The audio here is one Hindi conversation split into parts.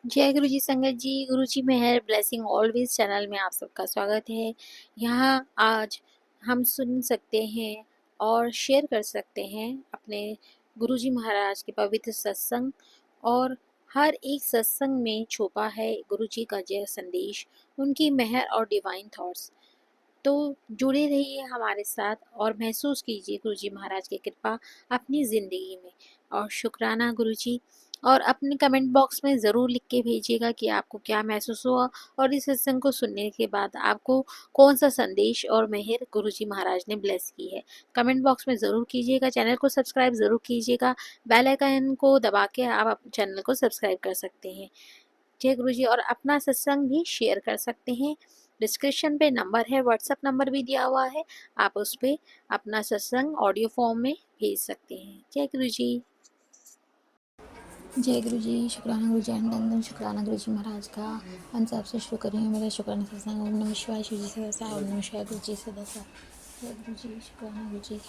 जय गुरु जी संगत जी, गुरु जी मेहर ब्लेसिंग ऑलवेज चैनल में आप सबका स्वागत है। यहाँ आज हम सुन सकते हैं और शेयर कर सकते हैं अपने गुरु जी महाराज के पवित्र सत्संग। और हर एक सत्संग में छुपा है गुरु जी का जय संदेश, उनकी मेहर और डिवाइन थॉट्स। तो जुड़े रहिए हमारे साथ और महसूस कीजिए गुरु जी महाराज की कृपा अपनी ज़िंदगी में। और शुक्राना गुरु जी। और अपने कमेंट बॉक्स में ज़रूर लिख के भेजिएगा कि आपको क्या महसूस हुआ और इस सत्संग को सुनने के बाद आपको कौन सा संदेश और मेहर गुरु जी महाराज ने ब्लेस की है। कमेंट बॉक्स में ज़रूर कीजिएगा, चैनल को सब्सक्राइब ज़रूर कीजिएगा। बेल आइकन को दबा के आप चैनल को सब्सक्राइब कर सकते हैं। जय गुरु जी। और अपना सत्संग भी शेयर कर सकते हैं। डिस्क्रिप्शन पे नंबर है, व्हाट्सएप नंबर भी दिया हुआ है, आप उस पर अपना सत्संग ऑडियो फॉर्म में भेज सकते हैं। जय गुरु जी। जय गुरु जी। शुक्राना गुरु जी धन शुक्राना गुरु जी महाराज का। हम सबसे शुरू करेंगे मेरा शुक्राना सत्संग। ओम नमः शिवाय शिव जी सदा। ओम नमः शिवाय गुरु जी सदा। जय गुरु जी। शुक्राना गुरु जी।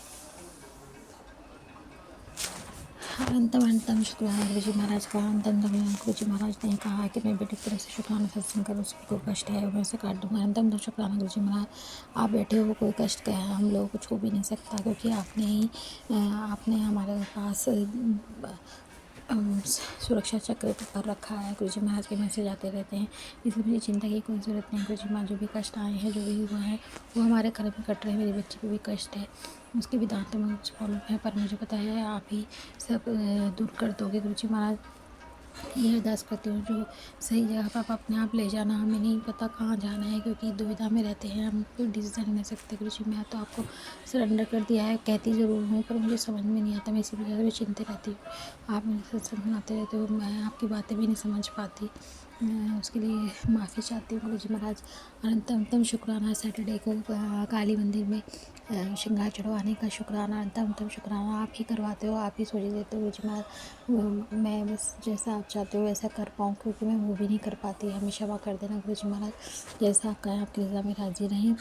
अनंतम अनंतम शुक्राना गुरु जी महाराज का। अनंतम गुरु जी महाराज ने कहा कि मैं बेटे की तरह से शुक्राना सत्संग करूँ, उसको कोई कष्ट है मैं उसे काट दूंगा। अनंतम शुक्राना गुरु जी महाराज। आप बैठे हो, कोई कष्ट का है हम लोगों को छू भी नहीं सकता, क्योंकि आपने हमारे पास सुरक्षा चक्र पर रखा है। गुरु जी महाराज के मैसेज आते रहते हैं, इसलिए मुझे चिंता की कोई ज़रूरत नहीं। गुरु जी महाराज जो भी कष्ट आए हैं, जो भी हुआ है, वो हमारे घर में कट रहे हैं। मेरे बच्चे को भी कष्ट है, उसके भी दांतों में कुछ प्रॉब्लम है, पर मुझे पता है आप ही सब दूर कर दोगे। गुरु जी महाराज ये अरदास करती हूँ, जो सही जगह पर आप अपने आप ले जाना। हमें नहीं पता कहाँ जाना है, क्योंकि दुविधा में रहते हैं, हम कोई डिसीजन नहीं ले सकते। गुरु जी मैं तो आपको सरेंडर कर दिया है, कहती ज़रूर हूँ, पर मुझे समझ में नहीं आता। मैं इसी वजह से चिंतित रहती हूँ। आप मुझे सत्संग सुनाते रहते हो, मैं आपकी बातें भी नहीं समझ पाती। मैं उसके लिए माफ़ी चाहती हूँ गुरु जी महाराज। अनंतम शुक्राना सैटरडे को काली मंदिर में श्रृंगार चढ़वाने का शुक्राना। अनंतम शुक्राना आप ही करवाते हो, आप ही सोच देते हो गुरु जी महाराज। मैं बस जैसा आप चाहते हो वैसा कर पाऊँ, क्योंकि मैं वो भी नहीं कर पाती। हमें क्षमा कर देना गुरु जी महाराज। जैसा आप कहें आपकी रज़ा में राजी रहें।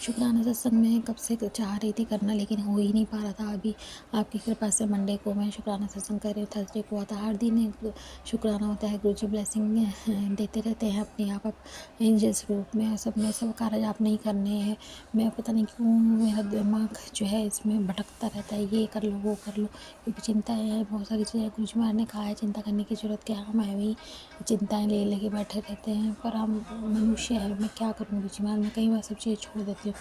शुक्राना सत्संग में कब से चाह रही थी करना, लेकिन हो ही नहीं पा रहा था। अभी आपकी कृपा से मंडे को मैं शुक्राना सत्संग कर रही हूँ, थर्सडे को आता। हर दिन एक शुक्राना होता है। गुरुजी ब्लेसिंग देते रहते हैं अपने आप एंजल्स रूप में। सब कार्य आप नहीं करने हैं। मैं पता नहीं क्यों मेरा दिमाग जो है इसमें भटकता रहता है, ये कर लो वो कर लो, क्योंकि चिंताएँ हैं बहुत सारी चीज़ें। गुरुजी महाराज ने कहा है चिंता करने की ज़रूरत क्या है, हम भी चिंताएँ ले लेके बैठे रहते हैं, पर हम मनुष्य है। मैं क्या करूँ गुरुजी महाराज, मैं कई बार सब चीज़ें छोड़ देती हूँ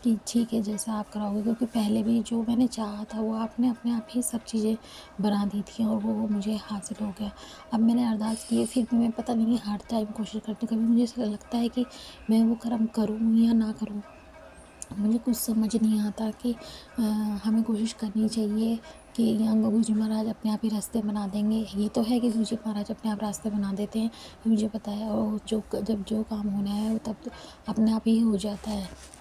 कि ठीक है जैसा आप कराओगे, क्योंकि पहले भी जो मैंने चाहा था वो आपने अपने आप ही सब चीज़ें बना दी थी, और वो मुझे हासिल हो गया। अब मैंने अरदास की है, फिर भी मैं पता नहीं हर टाइम कोशिश करती हूँ। कभी मुझे ऐसा लगता है कि मैं वो कर्म करूँ या ना करूँ, मुझे कुछ समझ नहीं आता कि हमें कोशिश करनी चाहिए कि गुरु जी महाराज अपने आप ही रास्ते बना देंगे। ये तो है कि गुरु जी महाराज अपने आप रास्ते बना देते हैं, ये मुझे पता है। और जब जो काम होना है वो तब तो अपने आप ही हो जाता है।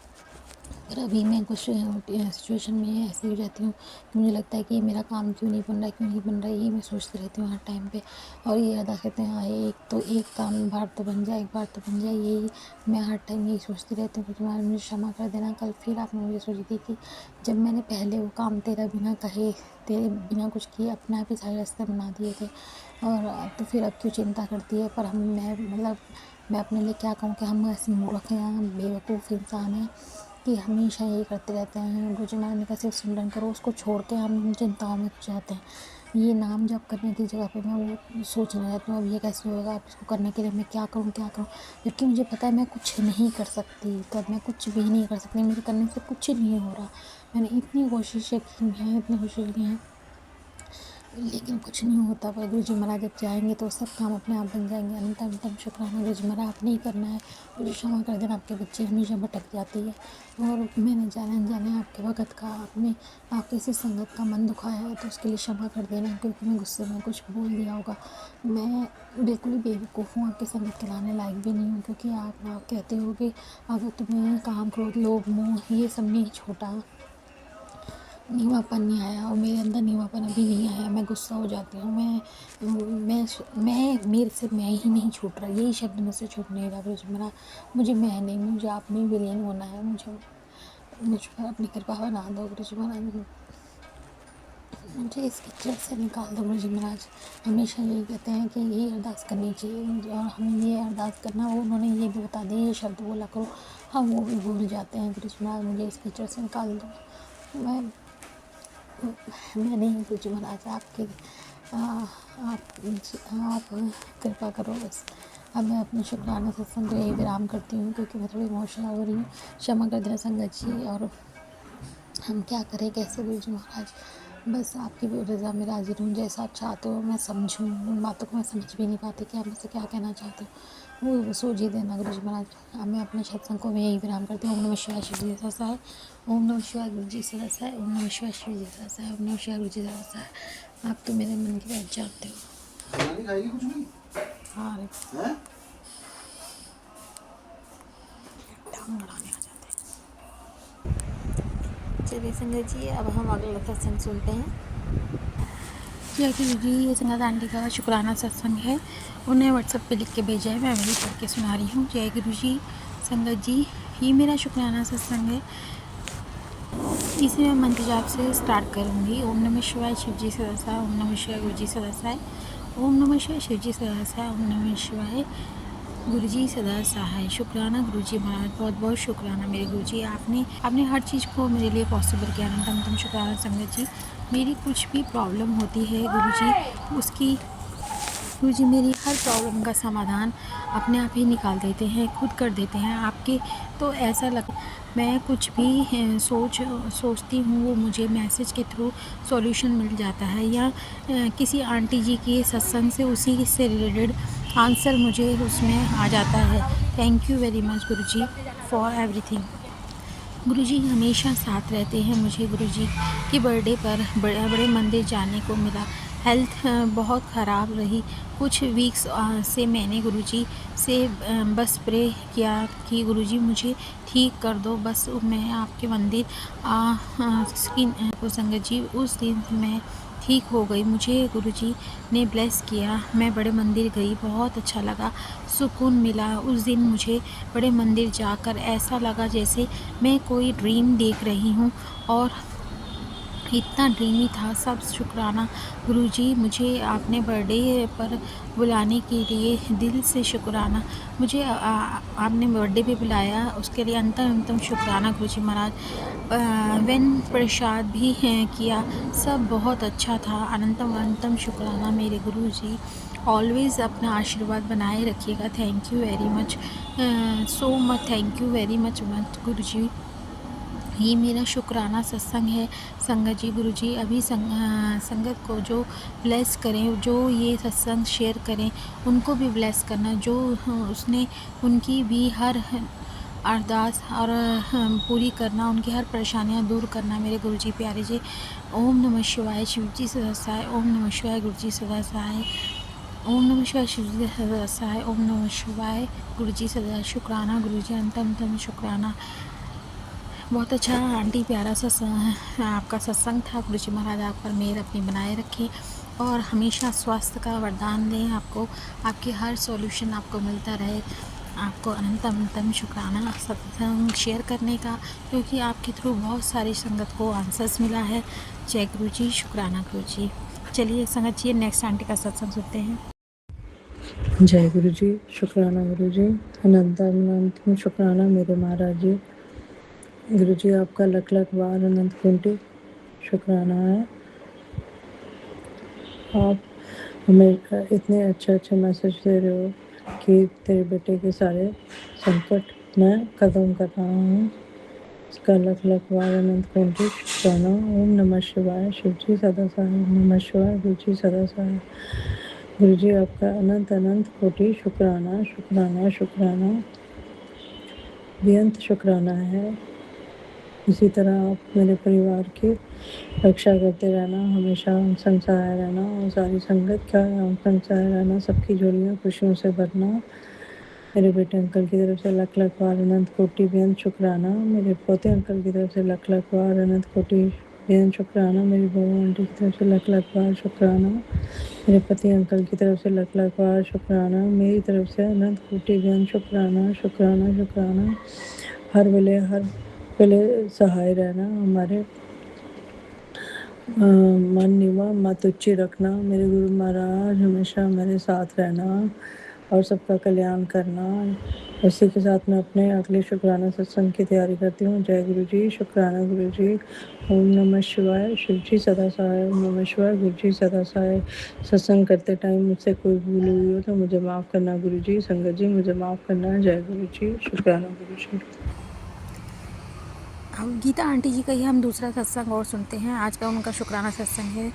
पर अभी मैं कुछ सिचुएशन में ऐसी हो जाती हूँ कि मुझे लगता है कि मेरा काम क्यों नहीं बन रहा है, क्यों नहीं बन रहा है, ये मैं सोचती रहती हूँ हर टाइम पे। और ये अदा कहते हैं एक काम बार तो बन जाए, एक बार तो बन जाए, यही मैं हर टाइम यही सोचती रहती हूँ कि तुम्हारा मुझे क्षमा कर देना। कल फिर आपने मुझे सोची थी कि जब मैंने पहले वो काम तेरा बिना कहे, तेरे बिना कुछ किए अपने आप ही सारे रास्ते बना दिए थे, और तो फिर अब क्यों चिंता करती है। पर मैं अपने लिए क्या कहूँ कि हम ऐसे मूर्ख हैं, हम बेवकूफ़ इंसान हैं कि हमेशा यही करते रहते हैं। गुरु जी महाराज ने कहा सिर्फ सिमरन करो, उसको छोड़ के हम चिंताओं में खो जाते हैं। ये नाम जप करने की जगह पे मैं वो सोचने रहती हूँ अब ये कैसे होगा, अब इसको करने के लिए मैं क्या करूँ क्या करूँ, जबकि मुझे पता है मैं कुछ नहीं कर सकती। तब मैं कुछ भी नहीं कर सकती, मेरे करने से कुछ नहीं हो रहा। मैंने इतनी कोशिशें की हैं, इतनी कोशिश की हैं, लेकिन कुछ नहीं होता। पर गुरु जी महाराज जब चाहेंगे तो सब काम अपने आप बन जाएंगे। अनंतम शुक्राना गुरु जी महाराज, आपने ही करना है। मुझे क्षमा कर देना, आपके बच्चे हमेशा भटक जाती है, और मैंने जाने अनजाने आपके भगत का आपके इसी संगत का मन दुखाया है, तो उसके लिए क्षमा कर देना, क्योंकि मैं गुस्से में कुछ बोल दिया होगा। मैं बिल्कुल ही बेवकूफ़ हूँ, आपके संगत के लाने लायक भी नहीं हूँ, क्योंकि आप कहते हो कि अगर तुम्हें काम क्रोध लोभ मोह ये सब नहीं छोटा, नीवापन नहीं आया, और मेरे अंदर नीवापन अभी नहीं आया, मैं गुस्सा हो जाती हूँ। मैं मेरे से मैं ही नहीं छूट रहा, यही शब्द मुझसे छूट नहीं रहा। गुरु मेरा मुझे मैं नहीं, मुझे आप में विलीन होना है। मुझ पर अपनी कृपा बना दो गुरु जी महाराज। मुझे इस कीचड़ से निकाल दो गुरुजी महाराज। हमेशा यही कहते हैं कि यही अरदास करनी चाहिए और हमें ये अरदास करना, वो उन्होंने ये भी बता दिया ये शब्द बोला करो, हम वो भी भूल जाते हैं। गुरुजी महाराज मुझे इस कीचड़ से निकाल दो। मैं नहीं गुरुजी महाराज, आपके आप कृपा करो बस। अब मैं अपने शुक्राना सत्संग को यही विराम करती हूँ क्योंकि मैं थोड़ी इमोशनल हो रही हूँ। क्षमा कर देना संगत जी। और हम क्या करें कैसे गुरुजी महाराज, बस आपकी रज़ा में राज़ी रहूँ। जैसा आप चाहते हो मैं समझूँ, उन बातों को मैं समझ भी नहीं पाती कि आप मुझसे क्या कहना चाहते हो, वो सूझ ही देना गुरुजी महाराज। अब मैं अपने सत्संग को मैं यही विराम करती हूँ। ओम नमः शिवाय शिव जी सदासाय, ओम नमः शिवाय गुरु जी सदासाय, ओम नमः शिवाय शिव जी सदासाय, ओम नमः शिवाय गुरु जी सदासाय। आप तो मेरे मन की बात जानते हो। नहीं खाएगी कुछ भी? हाँ रे हैं? टांग अड़ाने आ जाते हैं। चलिए संगत जी, अब हम अगला सत्संग सुनते हैं। जय गुरु जी, ये संगत आंटी का शुक्राना सत्संग है, उन्हें व्हाट्सएप पे लिख के भेजा है, मैं वही पढ़ के सुना रही हूँ। जय गुरु जी। संगत जी, ये मेरा शुक्राना सत्संग है, इसे मैं मंत्र जाप से स्टार्ट करूँगी। ओम नमः शिवाय शिव जी सदासाय, ओम नमः शिवाय गुरु जी सदासाय, ओम नमः शिवाय शिव जी सदासाय, ओम नमः शिवाय गुरु जी सदा सहाय। शुक्राना गुरु जी महाराज, बहुत बहुत शुक्राना मेरे गुरु जी, आपने हर चीज़ को मेरे लिए पॉसिबल किया। अनंतम शुक्राना संगत जी। मेरी कुछ भी प्रॉब्लम होती है गुरु जी, उसकी गुरु जी मेरी हर प्रॉब्लम का समाधान अपने आप ही निकाल देते हैं, खुद कर देते हैं आपके। तो ऐसा लग मैं कुछ भी सोचती हूँ वो मुझे मैसेज के थ्रू सॉल्यूशन मिल जाता है, या किसी आंटी जी के सत्संग से उसी से रिलेटेड आंसर मुझे उसमें आ जाता है। Thank you very much Guru ji for everything. गुरुजी हमेशा साथ रहते हैं। मुझे गुरुजी की बर्थडे पर बड़े बड़े मंदिर जाने को मिला। हेल्थ बहुत ख़राब रही, कुछ वीक्स से मैंने गुरुजी से बस प्रे किया कि गुरुजी मुझे ठीक कर दो, बस मैं आपके मंदिर को संगत जी उस दिन मैं ठीक हो गई। मुझे गुरुजी ने ब्लेस किया, मैं बड़े मंदिर गई, बहुत अच्छा लगा, सुकून मिला। उस दिन मुझे बड़े मंदिर जाकर ऐसा लगा जैसे मैं कोई ड्रीम देख रही हूँ, और इतना ड्रीमी था सब। शुक्राना गुरुजी, मुझे आपने बर्थडे पर बुलाने के लिए दिल से शुक्राना। मुझे आपने बर्थडे पे बुलाया, उसके लिए अंतम शुक्राना गुरुजी महाराज। वेन प्रसाद भी किया, सब बहुत अच्छा था। अनंतम शुक्राना मेरे गुरुजी। ऑलवेज़ अपना आशीर्वाद बनाए रखिएगा। Thank you very much, so much, thank you very much Guruji. ये मेरा शुक्राना सत्संग है संगत जी। गुरु जी अभी संगत को जो ब्लेस करें, जो ये सत्संग शेयर करें उनको भी ब्लेस करना, जो उसने उनकी भी हर अरदास और पूरी करना, उनकी हर परेशानियां दूर करना मेरे गुरु जी प्यारे जी। ओम नमः शिवाय शिव जी सदा सहाय, ओम नमः शिवाय गुरु जी सदा सहाय, ओम नमः शिवाय शिव जी सदा सहाय, ओम नमः शिवाय गुरु जी सदा। शुक्राना गुरु जी, अंतम शुक्राना। बहुत अच्छा आंटी, प्यारा सा आपका सत्संग था। गुरुजी महाराज आप पर मेहर अपनी बनाए रखें और हमेशा स्वास्थ्य का वरदान दें आपको, आपके हर सॉल्यूशन आपको मिलता रहे। आपको अनंतम शुक्राना सत्संग शेयर करने का, क्योंकि आपके थ्रू बहुत सारी संगत को आंसर्स मिला है। जय गुरु जी, शुक्राना गुरु जी। चलिए संगत जी, नेक्स्ट आंटी का सत्संग सुनते हैं। जय गुरु जी, शुक्राना गुरु जी, अनंतम शुक्राना मेरे महाराज जी। गुरु जी आपका लख लख बार अनंत कोटि शुक्राना है। आप हमें इतने अच्छे मैसेज दे रहे हो कि तेरे बेटे के सारे संकट मैं खत्म कर रहा हूँ। इसका लख लख बार अनंत कोटि शुक्राना। ओम नमः शिवाय शिव जी सदा सहाय, ओम नमः शिवाय गुरु जी सदा सहाय। गुरु जी आपका अनंत कोटि शुक्राना शुक्राना शुक्राना, बेअंत शुक्राना है। इसी तरह आप मेरे परिवार की रक्षा करते रहना, हमेशा संग सहाय रहना, और सारी संगत का संग सहाय रहना, सबकी झोलियाँ खुशियों से भरना। मेरे बेटे अंकल की तरफ से लख लख बार अनंत कोटि बेअंत शुक्राना। मेरे पोते अंकल की तरफ से लख लख बार अनंत कोटि बेअंत शुक्राना। मेरी बहू आंटी की तरफ से लख लख बार शुक्राना। मेरे पति अंकल की तरफ से लख लख बार शुक्राना। मेरी तरफ से अनंत कोटि बेअंत शुक्राना शुक्राना शुक्राना। हर वेले सहाय रहना, हमारे मन निवा मत उच्ची रखना। मेरे गुरु महाराज हमेशा मेरे साथ रहना और सबका कल्याण करना। उसी के साथ मैं अपने अगले शुक्राना सत्संग की तैयारी करती हूँ। जय गुरु जी, शुक्राना गुरु जी। ओम नमः शिवाय, शिव जी सदा सहाय। ओम नमः शिवाय, गुरु जी सदा सहाय। सत्संग करते टाइम मुझसे कोई भूल हुई हो तो मुझे माफ़ करना गुरु जी। संगत जी मुझे माफ़ करना। जय गुरु जी, शुक्राना गुरु जी। अब गीता आंटी जी का ही हम दूसरा सत्संग और सुनते हैं। आज का उनका शुक्राना सत्संग है।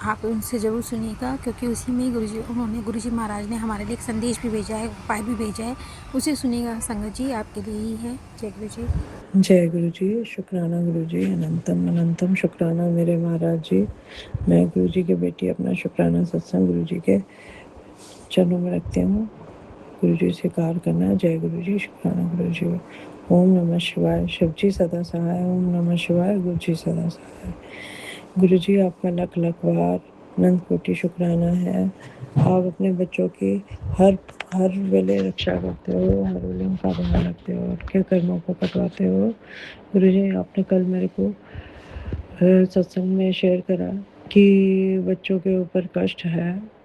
आप उनसे ज़रूर सुनिएगा, क्योंकि उसी में उन्होंने गुरुजी महाराज ने हमारे लिए एक संदेश भी भेजा है, उपाय भी भेजा है। उसे सुनिएगा संगत जी, आपके लिए ही है। जय गुरु जी। जय गुरु जी, शुक्राना गुरु जी। अनंतम अनंतम शुक्राना मेरे महाराज जी। मैं गुरु जी की बेटी अपना शुक्राना सत्संग गुरु जी के चरणों में रखती हूँ। गुरु जी स्वीकार करना। जय गुरु जी, शुक्राना गुरु जी। ओम नमः शिवाय, शिव जी सदा सहाय। ओम नमः शिवाय, गुरु जी सदा सहाय। गुरु जी आपका लख लख बार अनंत कोटि शुक्राना है। आप अपने बच्चों की हर हर वेले रक्षा करते हो, हर वेले उनका ध्यान रखते हो, उनके कर्मों को कटवाते हो। गुरु जी आपने कल मेरे को सत्संग में शेयर करा कि बच्चों के ऊपर कष्ट है,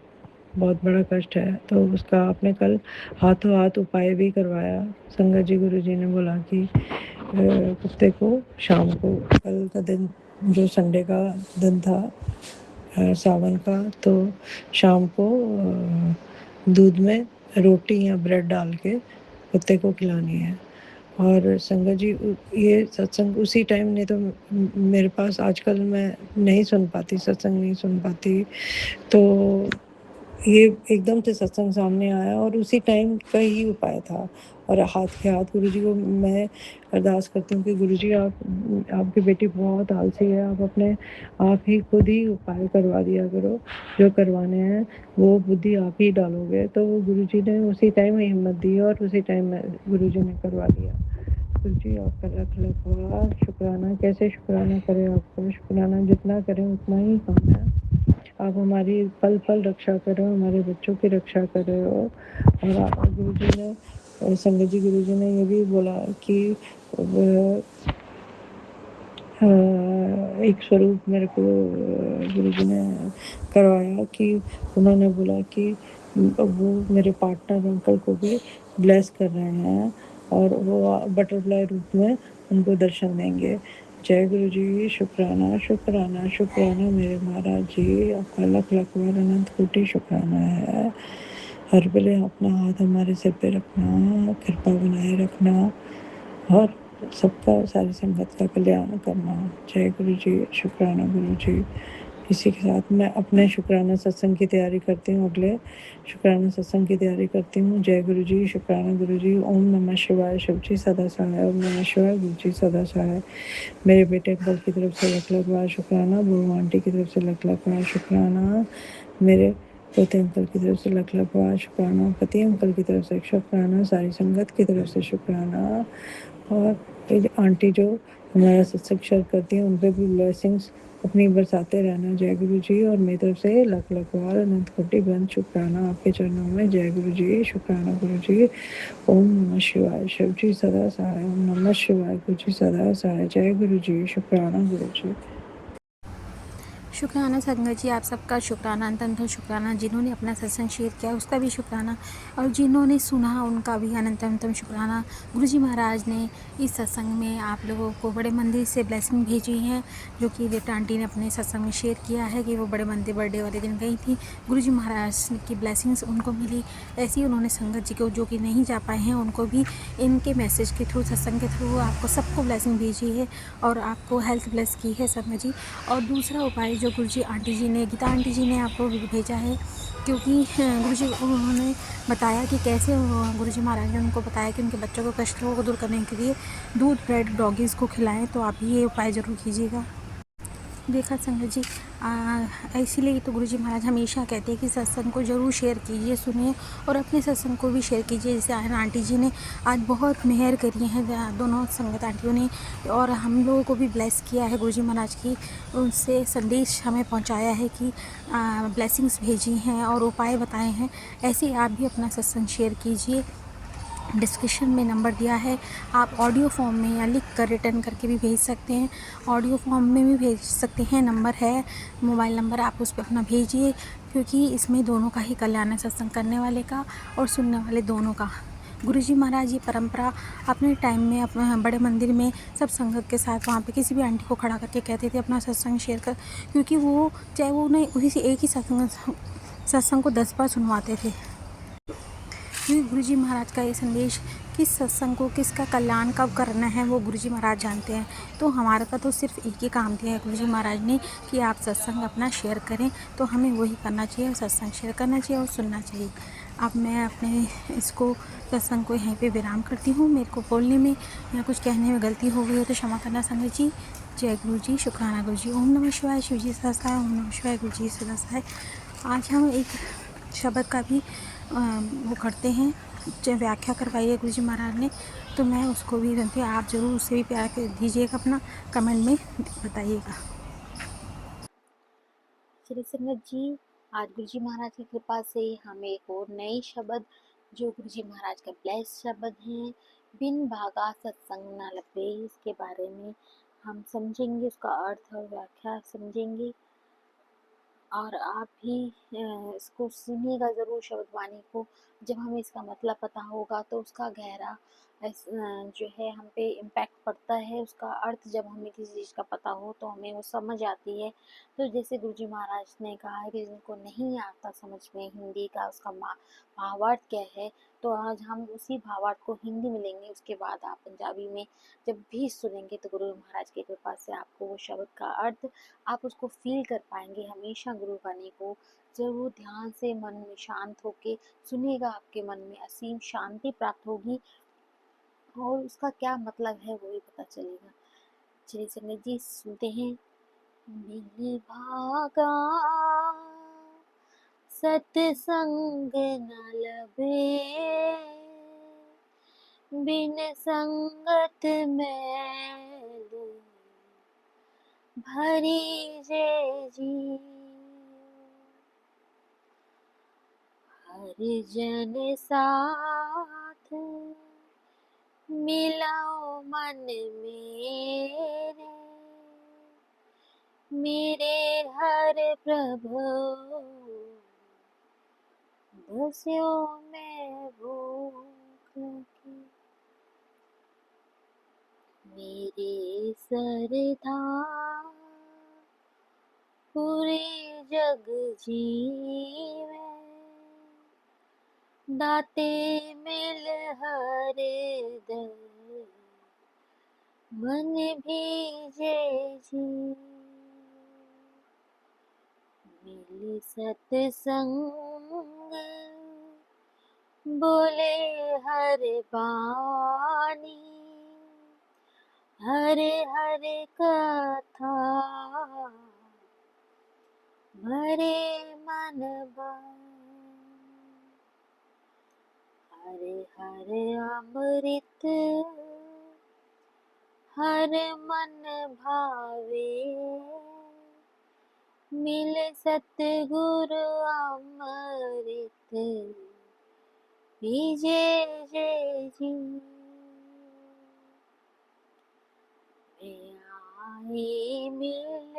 बहुत बड़ा कष्ट है, तो उसका आपने कल हाथों हाथ उपाय भी करवाया। संगत जी गुरु जी ने बोला कि कुत्ते को शाम को, कल का दिन जो संडे का दिन था सावन का, तो शाम को दूध में रोटी या ब्रेड डाल के कुत्ते को खिलानी है। और संगत जी ये सत्संग उसी टाइम, नहीं तो मेरे पास आजकल मैं नहीं सुन पाती, सत्संग नहीं सुन पाती, तो ये एकदम से सत्संग सामने आया और उसी टाइम का ही उपाय था। और हाथ के हाथ गुरु जी को मैं अरदास करती हूँ कि गुरु जी आपकी बेटी बहुत आलसी है, आप अपने आप ही खुद ही उपाय करवा दिया करो, जो करवाने हैं वो बुद्धि आप ही डालोगे। तो गुरु जी ने उसी टाइम हिम्मत दी और उसी टाइम गुरु जी ने करवा दिया। गुरु जी आपका लख लख शुक्राना। कैसे शुक्राना करें आपका? शुक्राना जितना करें उतना ही कम है। आप हमारी पल पल रक्षा कर रहे हो, हमारे बच्चों की रक्षा कर रहे हो। और गुरु जी ने, संगत जी गुरु जी ने ये भी बोला कि एक स्वरूप मेरे को गुरु जी ने करवाया कि उन्होंने बोला कि वो मेरे पार्टनर अंकल को भी ब्लेस कर रहे हैं और वो बटरफ्लाई रूप में उनको दर्शन देंगे। जय गुरु जी, शुक्राना शुक्राना शुक्राना मेरे महाराज जी। आपका लख लख बार अनंत कोटि शुक्राना है। हर वेले अपना हाथ हमारे सिर पे रखना, कृपा बनाए रखना और सबका, सारी संगत का कल्याण करना। जय गुरु जी, शुक्राना गुरु जी। इसी के साथ मैं अपने शुक्राना सत्संग की तैयारी करती हूँ, अगले शुक्राना सत्संग की तैयारी करती हूँ। जय गुरु जी, शुक्राना गुरु जी। ओम नमः शिवाय, शिव जी सदा सहाय। ओम नमः शिवाय, गुरु जी सदा सहाय। मेरे बेटे अंकल की तरफ से लख लख बार शुक्राना। बुआ आंटी की तरफ से लख लख बार शुक्राना। मेरे पोते अंकल की तरफ से लख लख बार शुक्राना। पति अंकल की तरफ से शुक्राना। सारी संगत की तरफ से शुक्राना। और आंटी जो हमारा सत्संग शेयर करती हैं उन पर भी ब्लेसिंग्स अपनी बरसाते रहना। जय गुरु जी। और मेरी तरफ से लख लख बार अनंत कोटि बंद शुक्राना आपके चरणों में। जय गुरु जी, शुक्राना गुरु जी। ओम नमः शिवाय, शिव जी सदा सहाय। ओम नमः शिवाय, गुरु जी सदा सहाय। जय गुरु जी, शुक्राना गुरु जी। शुक्राना संगत जी, आप सबका शुक्राना, अनंतम शुक्राना। जिन्होंने अपना सत्संग शेयर किया उसका भी शुक्राना, और जिन्होंने सुना उनका भी अनंतम शुक्राना। गुरुजी महाराज ने इस सत्संग में आप लोगों को बड़े मंदिर से ब्लेसिंग भेजी हैं, जो कि देवता आंटी ने अपने सत्संग में शेयर किया है कि वो बड़े मंदिर बर्थडे वाले दिन गई थी, गुरुजी महाराज की ब्लेसिंग्स उनको मिली। ऐसे ही उन्होंने संगत जी को, जो कि नहीं जा पाए हैं, उनको भी इनके मैसेज के थ्रू, सत्संग के थ्रू आपको सबको ब्लेसिंग भेजी है और आपको हेल्थ ब्लेस की है संगत जी। और दूसरा उपाय जो गुरुजी आंटी जी ने, गीता आंटी जी ने आपको भेजा है, क्योंकि गुरुजी उन्होंने बताया कि कैसे गुरुजी महाराज ने उनको बताया कि उनके बच्चों को कष्टों को दूर करने के लिए दूध ब्रेड डॉगीज़ को खिलाएं, तो आप ये उपाय ज़रूर कीजिएगा। देखा संगत जी, इसीलिए तो गुरुजी महाराज हमेशा कहते हैं कि सत्संग को ज़रूर शेयर कीजिए, सुनिए और अपने सत्संग को भी शेयर कीजिए। जैसे आंटी जी ने आज बहुत मेहर करी है दोनों संगत आंटियों ने, और हम लोगों को भी ब्लेस किया है। गुरुजी महाराज की उनसे संदेश हमें पहुंचाया है कि ब्लेसिंग्स भेजी हैं और उपाय बताए हैं। ऐसे आप भी अपना सत्संग शेयर कीजिए डिस्क्रिप्शन में नंबर दिया है, आप ऑडियो फॉर्म में या लिख कर रिटर्न करके भी भेज सकते हैं। ऑडियो फॉर्म में भी भेज सकते हैं, नंबर है, मोबाइल नंबर, आप उस पर अपना भेजिए, क्योंकि इसमें दोनों का ही कल्याण है, सत्संग करने वाले का और सुनने वाले दोनों का। गुरुजी महाराज ये परंपरा अपने टाइम में अपने बड़े मंदिर में सब संगत के साथ वहाँ पे किसी भी आंटी को खड़ा करके कहते थे अपना सत्संग शेयर कर, क्योंकि वो चाहे वो उन्हें उसी से एक ही सत्संग को 10 बार सुनवाते थे। क्योंकि गुरुजी महाराज का ये संदेश किस सत्संग को किसका कल्याण कब करना है वो गुरुजी महाराज जानते हैं। तो हमारे का तो सिर्फ एक ही काम दिया है गुरुजी महाराज ने कि आप सत्संग अपना शेयर करें, तो हमें वही करना चाहिए और सत्संग शेयर करना चाहिए और सुनना चाहिए। अब मैं अपने इसको सत्संग को यहीं पे विराम करती हूँ। मेरे को बोलने में या कुछ कहने में गलती हो गई हो तो क्षमा करना संगत जी। जय गुरु जी, शुक्राना गुरु जी। ओम नमः शिवाय, शिव जी सदा सहाय। ओम नमः शिवाय, गुरु जी सदा सहाय। आज हम एक शब्द का भी वो करते हैं, व्याख्या करवाई है गुरुजी महाराज ने, तो मैं उसको भी सुनती हूँ। आप ज़रूर उससे भी प्यार दीजिएगा, अपना कमेंट में बताइएगा। चलिए संगत जी, आज गुरुजी महाराज की कृपा से हम एक और नए शब्द जो गुरुजी महाराज का ब्लेस शब्द हैं, बिन भागा सत्संग न लभे, इसके बारे में हम समझेंगे, उसका अर्थ और व्याख्या समझेंगे। और आप भी इसको सुनिएगा ज़रूर शब्द वाणी को। जब हमें इसका मतलब पता होगा तो उसका गहरा जो है हम पे इम्पैक्ट पड़ता है। उसका अर्थ जब हमें किसी चीज़ का पता हो तो हमें वो समझ आती है। तो जैसे गुरुजी महाराज ने कहा है कि जिनको नहीं आता समझ में हिंदी का उसका भावार्थ क्या है, तो आज हम उसी भावार्थ को हिंदी में लेंगे। उसके बाद आप पंजाबी में जब भी सुनेंगे तो गुरु महाराज की कृपा से आपको वो शब्द का अर्थ आप उसको फील कर पाएंगे। हमेशा गुरु वाणी को ज़रूर ध्यान से मन में शांत होके सुनिएगा, आपके मन में असीम शांति प्राप्त होगी और उसका क्या मतलब है वो भी पता चलेगा। चलिए संगत जी सुनते हैं। बिन भागा सत्संग न लभे, बिन संगत मैल भरी जे जी, हर जन साथ मिलाओ मन मेरे, मेरे हर प्रभु बस्यो में भूख लगी, मेरे सरधा पूरे जग जीवे, दाते मिल हर दर मन भीजे जी, मिल सत्संग बोले हर बानी, हरे हरे कथा भरे मन हरे हरे अमृत हर मन भावे, मिल सतगुरु अमृत विजय जय जी, आए मिल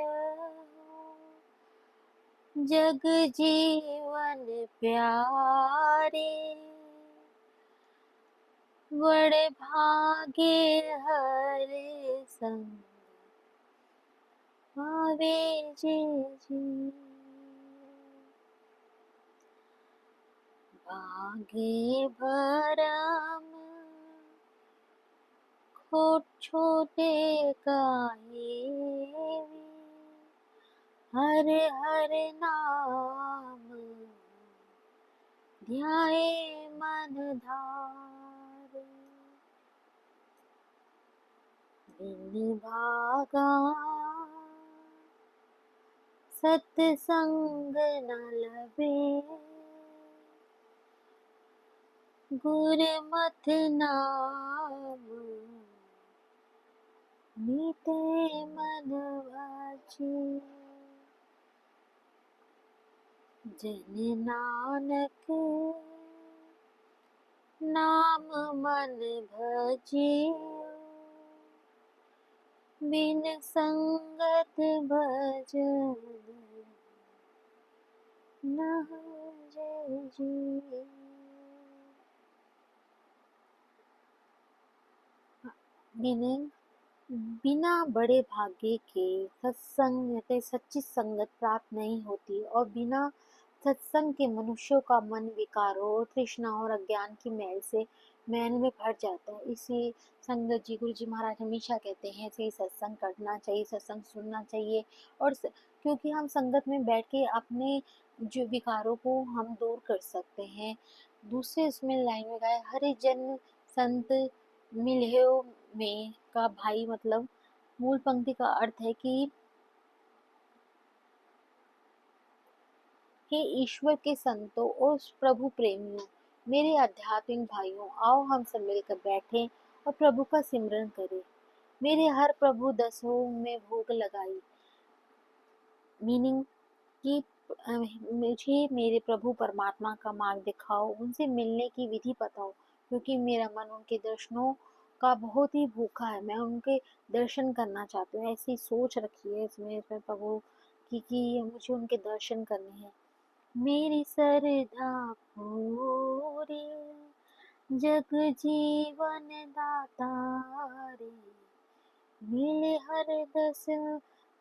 जग जीवन प्यारे, बड़े भागे हर संग पावे जी जी, भागे भरम खोट छोटे काहे, हर हर नाम ध्याए मन धारे, बिन भागा सत्संग न लभे, गुरमत नाम मीते मन भाजे, जन नानक नाम राम मन भजियो, बिन संगत भजन न जय जी। मीनिंग, बिना बड़े भाग्य के सत्संग या सच्ची संगत प्राप्त नहीं होती, और बिना सत्संग के मनुष्यों का मन विकारों, तृष्णा और अज्ञान की मैल में भर जाता है। इसी संगत जी, गुरु जी महाराज हमेशा कहते हैं सही सत्संग करना चाहिए, सत्संग सुनना चाहिए। और क्योंकि हम संगत में बैठ के अपने जो विकारों को हम दूर कर सकते हैं। दूसरे उसमें लाइन में गाया, हरिजन संत मिल्यो में का भाई, मतलब मूल पंक्ति का अर्थ है कि हे ईश्वर के संतों और प्रभु प्रेमियों, मेरे आध्यात्मिक भाइयों, आओ हम सब मिलकर बैठें और प्रभु का सिमरन करें। मेरे हर प्रभु दसों में भोग लगाई। मीनिंग कि मुझे मेरे प्रभु परमात्मा का मार्ग दिखाओ, उनसे मिलने की विधि बताओ, क्योंकि मेरा मन उनके दर्शनों का बहुत ही भूखा है। मैं उनके दर्शन करना चाहती हूँ। ऐसी सोच रखी है इसमें प्रभु कि मुझे उनके दर्शन करने हैं। मेरी सरधा पूरी, जग जीवन दाता रे, मिले हर दस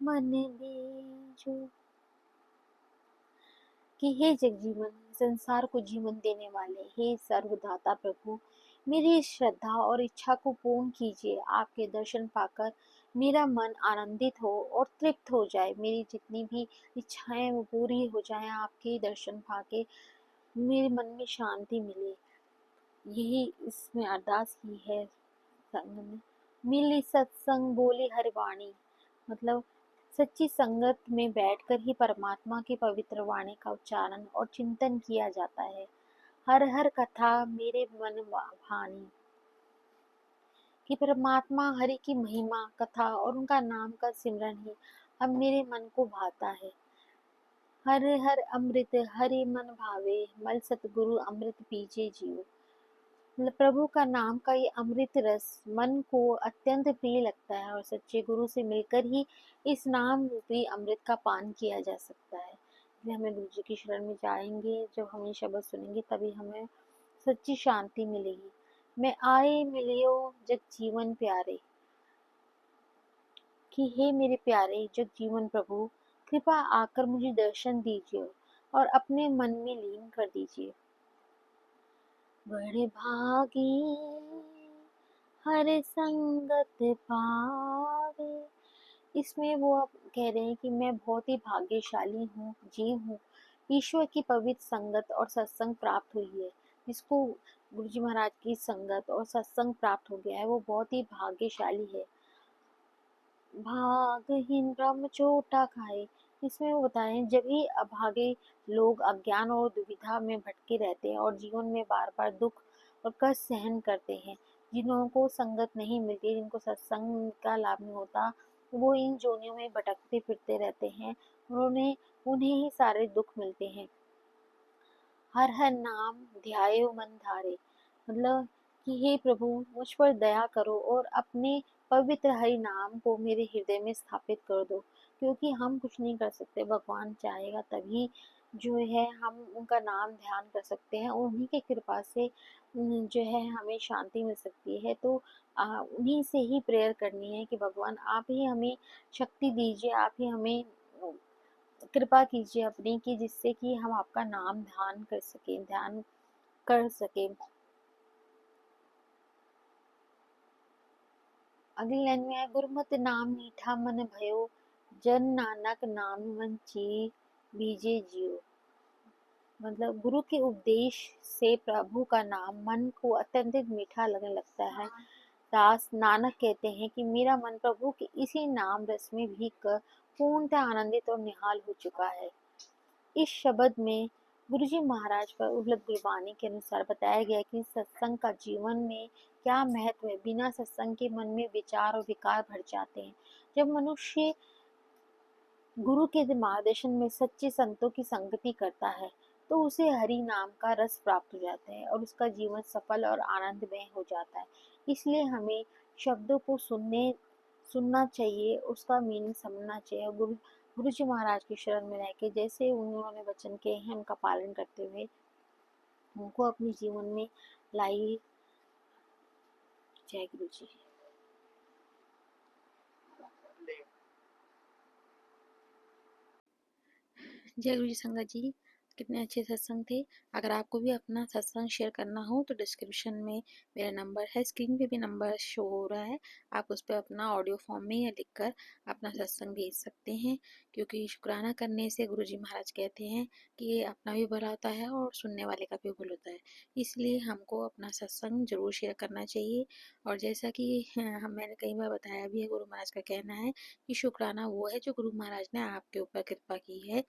मन बीजो। कि हे जगजीवन, संसार को जीवन देने वाले, हे सर्वदाता प्रभु, मेरी इस श्रद्धा और इच्छा को पूर्ण कीजिए। आपके दर्शन पाकर मेरा मन आनंदित हो और तृप्त हो जाए। मेरी जितनी भी इच्छाएं वो पूरी हो जाएं, आपके दर्शन पाके मेरे मन में शांति मिले। यही इसमें अरदास की है संग में। मिली सत्संग बोली हर वाणी, मतलब सच्ची संगत में बैठकर ही परमात्मा की पवित्र वाणी का उच्चारण और चिंतन किया जाता है। हर हर कथा मेरे मन भानी, कि परमात्मा हरि की महिमा कथा और उनका नाम का सिमरन ही अब मेरे मन को भाता है। हर हर अमृत हरि मन भावे, मल सतगुरु अमृत पीजे जीव। मतलब प्रभु का नाम का ये अमृत रस मन को अत्यंत प्रिय लगता है, और सच्चे गुरु से मिलकर ही इस नाम रूपी अमृत का पान किया जा सकता है। इसलिए हमें गुरु जी की शरण में जाएंगे, जब हम ये शब्द सुनेंगे तभी हमें सच्ची शांति मिलेगी। मैं आए मिलियो जग जीवन प्यारे, कि हे मेरे प्यारे जग जीवन प्रभु, कृपा आकर मुझे दर्शन दीजिए और अपने मन में लीन कर दीजिए। बड़े भागी हर संगत पावे, इसमें वो अब कह रहे हैं कि मैं बहुत ही भाग्यशाली हूँ, ईश्वर की पवित्र संगत और सत्संग प्राप्त हुई है। जिसको गुरु जी महाराज की संगत और सत्संग प्राप्त हो गया है, वो बहुत ही भाग्यशाली है। भागहीन ब्रह्म चोटा खाए, इसमें वो बताएं जब ही अभागे लोग अज्ञान और दुविधा में भटके रहते हैं और जीवन में बार बार दुख और कष्ट सहन करते हैं। जिन्हों को संगत नहीं मिलती, जिनको सत्संग का लाभ नहीं होता, वो इन जोनियों में भटकते फिरते रहते हैं। उन्हें ही सारे दुख मिलते हैं। हर हर नाम ध्यायो मन धारे, मतलब कि हे प्रभु मुझ पर दया करो और अपने पवित्र हरि नाम को मेरे हृदय में स्थापित कर दो। क्योंकि हम कुछ नहीं कर सकते, भगवान चाहेगा तभी जो है हम उनका नाम ध्यान कर सकते हैं। उन्हीं की कृपा से जो है हमें शांति मिल सकती है। तो उन्हीं से ही प्रेयर करनी है कि भगवान आप ही हमें शक्ति दीजिए, आप ही हमें कृपा कीजिए अपनी, कि जिससे कि हम आपका नाम ध्यान कर सके। अगली लाइन में है, गुरुमत नाम मीठा मन भयो, जन नानक नाम वंची बीजे जियो। मतलब गुरु के उपदेश से प्रभु का नाम मन को अत्यंत मीठा लगने लगता है। दास नानक कहते हैं कि मेरा मन प्रभु के इसी नाम रस में भीग कर पूर्णतः आनंदित और निहाल हो चुका है। इस शब्द में गुरुजी महाराज पर उपलब्ध गुरबानी के अनुसार बताया गया कि सत्संग का जीवन में क्या महत्व है। बिना सत्संग के मन में विचार और विकार भर जाते हैं। जब मनुष्य गुरु के मार्गदर्शन में सच्चे संतों की संगति करता है, तो उसे हरि नाम का रस प्राप्त हो जाता है और उसका जीवन सफल और आनंदमय हो जाता है। इसलिए हमें शब्दों को सुनना चाहिए, उसका मीनिंग समझना चाहिए। गुरु जी महाराज की शरण में रह के जैसे उन्होंने वचन किए हैं उनका पालन करते हुए उनको अपने जीवन में लाइए। जय गुरु जी। जय गुरु जी संगत जी, कितने अच्छे सत्संग थे। अगर आपको भी अपना सत्संग शेयर करना हो तो डिस्क्रिप्शन में मेरा नंबर है, स्क्रीन पे भी नंबर शो हो रहा है, आप उस पर अपना ऑडियो फॉर्म में या लिखकर अपना सत्संग भेज सकते हैं। क्योंकि शुक्राना करने से गुरु जी महाराज कहते हैं कि ये अपना भी भला होता है और सुनने वाले का भी भला होता है। इसलिए हमको अपना सत्संग जरूर शेयर करना चाहिए। और जैसा कि मैंने कई बार बताया भी है, गुरु महाराज का कहना है कि शुक्राना वो है जो गुरु महाराज ने आपके ऊपर कृपा की है,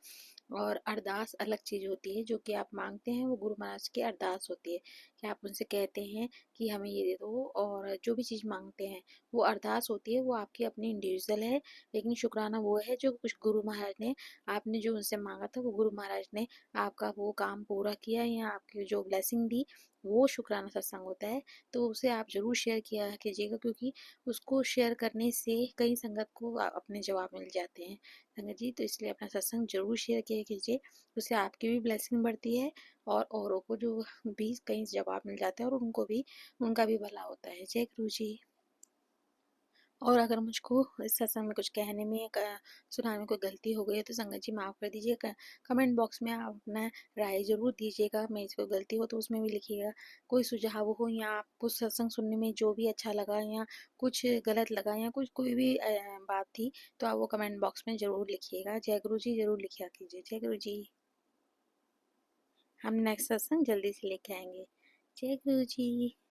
और अरदास अलग चीज़ होती है। जो कि आप मांगते हैं वो गुरु महाराज की अरदास होती है कि आप उनसे कहते हैं कि हमें ये दे दो, और जो भी चीज़ मांगते हैं वो अरदास होती है, वो आपकी अपनी इंडिविजुअल है। लेकिन शुक्राना वो है जो कुछ गुरु महाराज ने, आपने जो उनसे मांगा था वो गुरु महाराज ने आपका वो काम पूरा किया या आपकी जो ब्लेसिंग दी, वो शुक्राना सत्संग होता है। तो उसे आप ज़रूर शेयर किया कीजिएगा, क्योंकि उसको शेयर करने से कई संगत को अपने जवाब मिल जाते हैं संगत जी। तो इसलिए अपना सत्संग जरूर शेयर किया कीजिए, उससे आपकी भी ब्लेसिंग बढ़ती है और औरों को जो भी कहीं जवाब मिल जाता है और उनका भी भला होता है। जय गुरु जी। और अगर मुझको इस सत्संग में कुछ कहने में सुनाने में कोई गलती हो गई है तो संगत जी माफ़ कर दीजिए। कमेंट बॉक्स में आप अपना राय ज़रूर दीजिएगा, मेरी से कोई गलती हो तो उसमें भी लिखिएगा। कोई सुझाव हो या आपको सत्संग सुनने में जो भी अच्छा लगा या कुछ गलत लगा या कुछ कोई भी बात थी तो आप वो कमेंट बॉक्स में ज़रूर लिखिएगा। जय गुरु जी ज़रूर लिखा कीजिए। जय गुरु जी। हम नेक्स्ट सत्संग जल्दी से लेके आएंगे। जय गुरु जी।